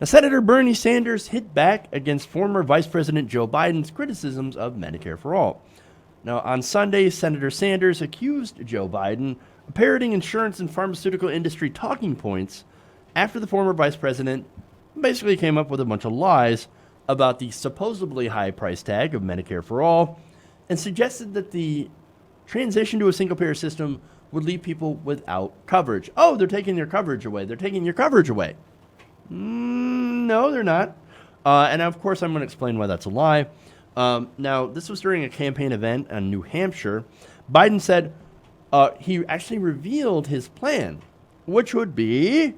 Now, Senator Bernie Sanders hit back against former Vice President Joe Biden's criticisms of Medicare for All. Now, on Sunday, Senator Sanders accused Joe Biden of parroting insurance and pharmaceutical industry talking points after the former vice president basically came up with a bunch of lies about the supposedly high price tag of Medicare for All and suggested that the transition to a single-payer system would leave people without coverage. Oh, they're taking your coverage away. They're taking your coverage away. No, they're not. And of course, I'm going to explain why that's a lie. Now, this was during a campaign event in New Hampshire. Biden said he actually revealed his plan, which would be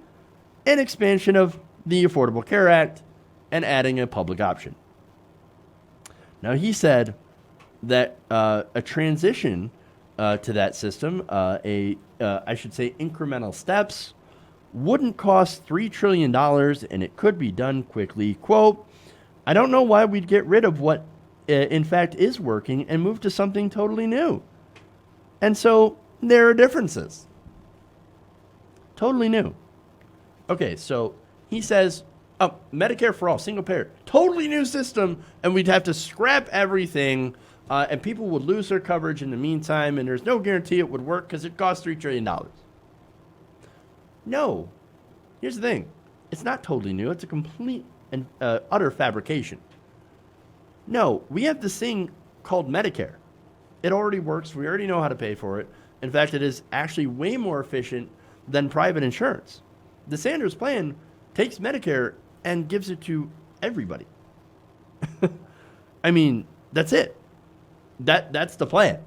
an expansion of the Affordable Care Act and adding a public option. Now, he said that a transition to that system, I should say incremental steps, wouldn't cost $3 trillion and it could be done quickly. Quote, I don't know why we'd get rid of what in fact is working and move to something totally new. And so there are differences. Totally new. Okay, so he says, Medicare for All, single payer, totally new system, and we'd have to scrap everything, and people would lose their coverage in the meantime, and there's no guarantee it would work because it costs $3 trillion. No. Here's the thing. It's not totally new. It's a complete and utter fabrication. No, we have this thing called Medicare. It already works. We already know how to pay for it. In fact, it is actually way more efficient than private insurance. The Sanders plan takes Medicare and gives it to everybody. I mean, that's it. That's the plan.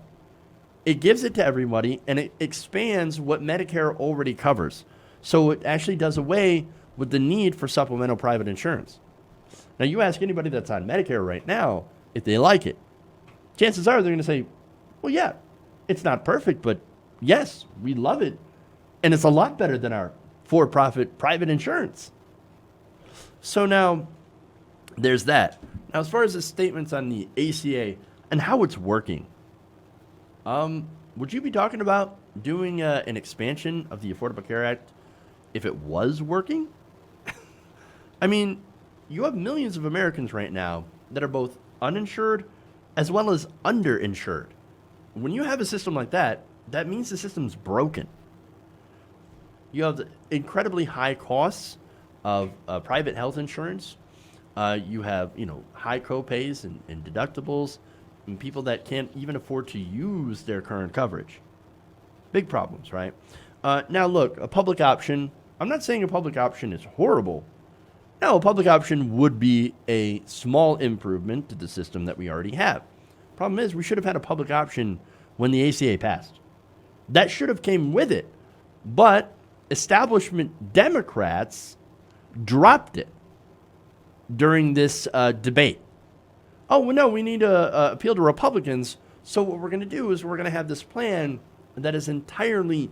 It gives it to everybody, and it expands what Medicare already covers. So it actually does away with the need for supplemental private insurance. Now, you ask anybody that's on Medicare right now if they like it. Chances are they're going to say, well, yeah, it's not perfect, but yes, we love it. And it's a lot better than our for-profit private insurance. So now there's that. Now, as far as the statements on the ACA and how it's working, would you be talking about doing an expansion of the Affordable Care Act if it was working? I mean, you have millions of Americans right now that are both uninsured as well as underinsured. When you have a system like that, that means the system's broken. You have the incredibly high costs of private health insurance. You have, high copays and deductibles, and people that can't even afford to use their current coverage. Big problems, right? Now, look, a public option. I'm not saying a public option is horrible. No, a public option would be a small improvement to the system that we already have. Problem is, we should have had a public option when the ACA passed. That should have came with it, but establishment Democrats dropped it during this debate. Oh, well, no, we need to appeal to Republicans. So what we're going to do is we're going to have this plan that is entirely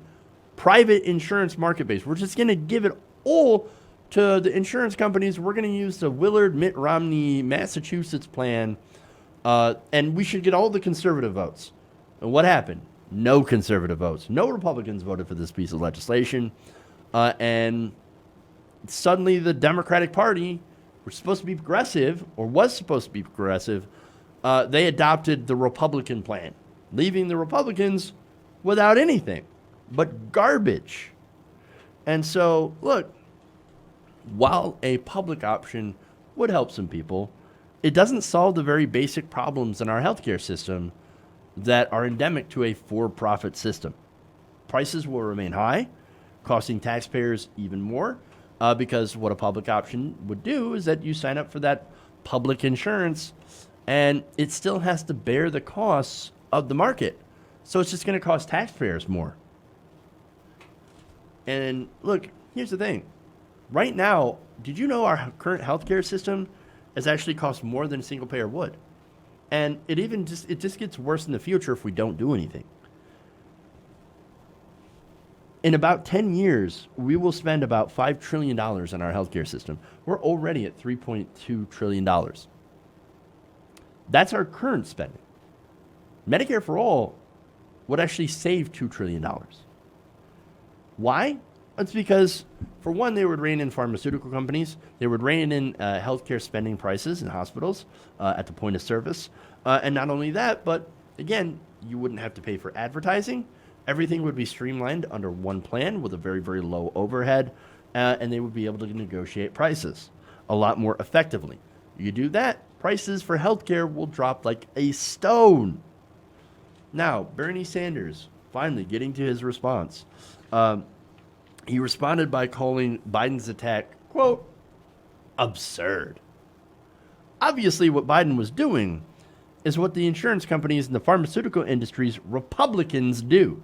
private insurance market-based. We're just going to give it all to the insurance companies. We're going to use the Willard Mitt Romney Massachusetts plan, and we should get all the conservative votes. And what happened? No conservative votes. No Republicans voted for this piece of legislation. And suddenly the Democratic Party, which was supposed to be progressive, they adopted the Republican plan, leaving the Republicans without anything but garbage. And so, look, while a public option would help some people, it doesn't solve the very basic problems in our healthcare system that are endemic to a for-profit system. Prices will remain high, costing taxpayers even more, because what a public option would do is that you sign up for that public insurance, and it still has to bear the costs of the market. So it's just going to cost taxpayers more. And look, here's the thing. Right now, did you know our current healthcare system has actually cost more than a single payer would? And it just gets worse in the future if we don't do anything. In about 10 years, we will spend about $5 trillion on our healthcare system. We're already at $3.2 trillion. That's our current spending. Medicare for All would actually save $2 trillion. Why? It's because, for one, they would rein in pharmaceutical companies. They would rein in healthcare spending prices in hospitals at the point of service. And not only that, but again, you wouldn't have to pay for advertising. Everything would be streamlined under one plan with a very, very low overhead. And they would be able to negotiate prices a lot more effectively. You do that, prices for healthcare will drop like a stone. Now, Bernie Sanders, finally getting to his response. He responded by calling Biden's attack, quote, absurd. Obviously, what Biden was doing is what the insurance companies and the pharmaceutical industry's Republicans do,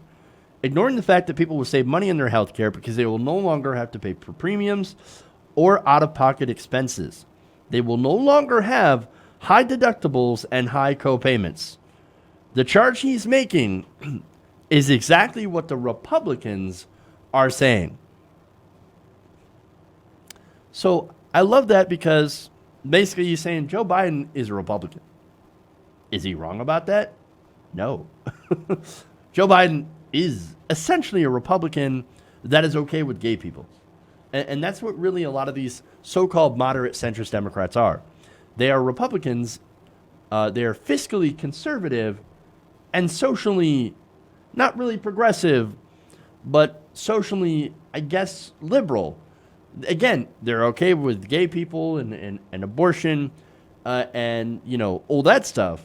ignoring the fact that people will save money in their health care because they will no longer have to pay for premiums or out-of-pocket expenses. They will no longer have high deductibles and high co-payments. The charge he's making is exactly what the Republicans are saying. So I love that because basically he's saying Joe Biden is a Republican. Is he wrong about that? No. Joe Biden is essentially a Republican that is okay with gay people. And that's what really a lot of these so-called moderate centrist Democrats are. They are Republicans. They are fiscally conservative and socially not really progressive, but socially, I guess, liberal. Again, they're okay with gay people and abortion and, you know, all that stuff.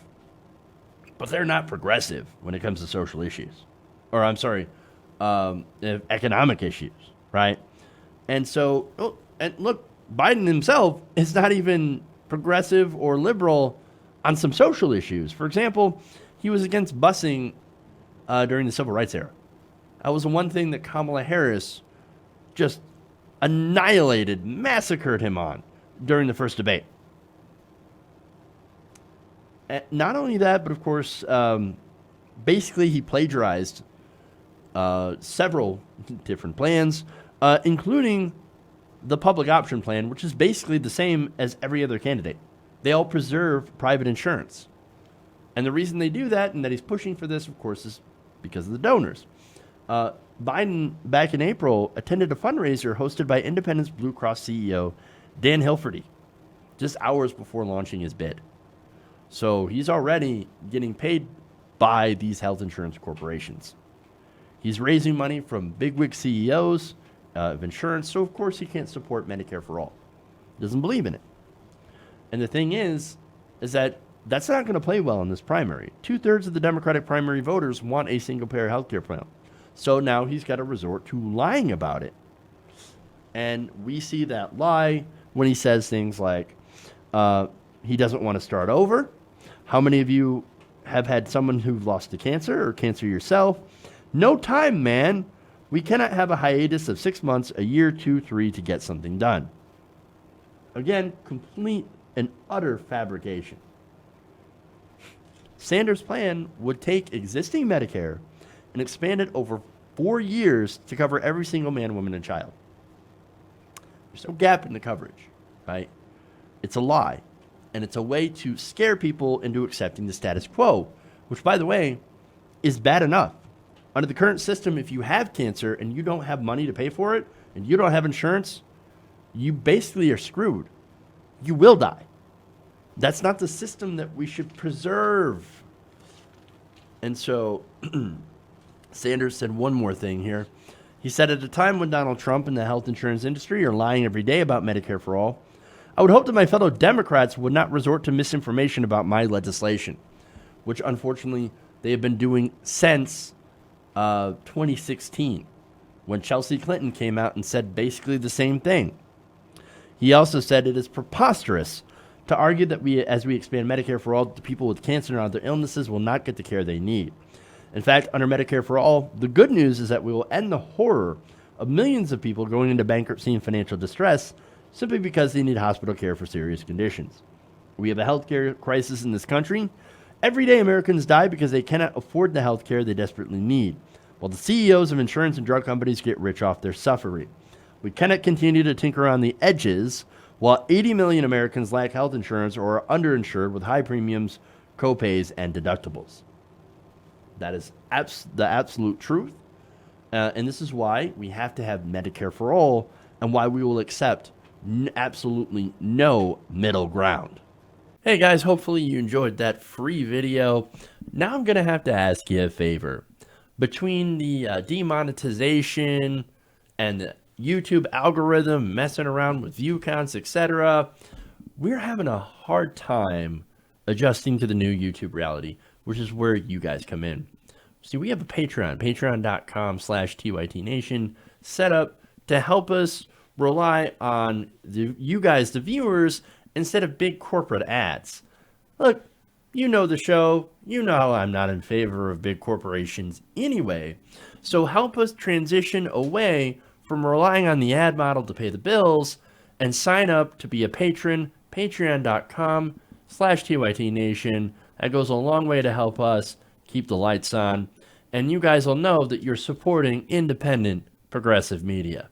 But they're not progressive when it comes to social issues. Or, I'm sorry, economic issues, right? And so, and look, Biden himself is not even progressive or liberal on some social issues. For example, he was against busing during the civil rights era. That was the one thing that Kamala Harris just annihilated, massacred him on during the first debate. And not only that, but of course, basically he plagiarized several different plans, including the public option plan, which is basically the same as every other candidate. They all preserve private insurance. And the reason they do that and that he's pushing for this, of course, is because of the donors. Biden, back in April, attended a fundraiser hosted by Independence Blue Cross CEO Dan Hilferty, just hours before launching his bid. So he's already getting paid by these health insurance corporations. He's raising money from bigwig CEOs of insurance, so of course he can't support Medicare for all. Doesn't believe in it. And the thing is that that's not going to play well in this primary. 2/3 of the Democratic primary voters want a single-payer health care plan. So now he's got to resort to lying about it. And we see that lie when he says things like, he doesn't want to start over. How many of you have had someone who lost to cancer or cancer yourself? No time, man. We cannot have a hiatus of 6 months, a year, 2, 3 to get something done. Again, complete and utter fabrication. Sanders' plan would take existing Medicare and expand it over 4 years to cover every single man, woman, and child. There's no gap in the coverage, right? It's a lie. And it's a way to scare people into accepting the status quo, which, by the way, is bad enough. Under the current system, if you have cancer and you don't have money to pay for it, and you don't have insurance, you basically are screwed. You will die. That's not the system that we should preserve. And so Sanders said one more thing here. He said, at a time when Donald Trump and the health insurance industry are lying every day about Medicare for all, I would hope that my fellow Democrats would not resort to misinformation about my legislation, which unfortunately they have been doing since 2016, when Chelsea Clinton came out and said basically the same thing. He also said it is preposterous to argue that as we expand Medicare for all, the people with cancer and other illnesses will not get the care they need. In fact, under Medicare for all, the good news is that we will end the horror of millions of people going into bankruptcy and financial distress simply because they need hospital care for serious conditions. We have a healthcare crisis in this country. Every day Americans die because they cannot afford the health care they desperately need, while the CEOs of insurance and drug companies get rich off their suffering. We cannot continue to tinker around the edges while 80 million Americans lack health insurance or are underinsured with high premiums, copays, and deductibles. That is the absolute truth. And this is why we have to have Medicare for all and why we will accept absolutely no middle ground. Hey guys, hopefully you enjoyed that free video. Now I'm going to have to ask you a favor. Between the demonetization and the YouTube algorithm messing around with view counts, etc., we're having a hard time adjusting to the new YouTube reality, which is where you guys come in. See, we have a Patreon, patreon.com/TYTNation, set up to help us rely on you guys, the viewers, instead of big corporate ads. Look, you know the show. You know I'm not in favor of big corporations anyway. So help us transition away from relying on the ad model to pay the bills and sign up to be a patron, patreon.com/TYTNation. That goes a long way to help us keep the lights on. And you guys will know that you're supporting independent progressive media.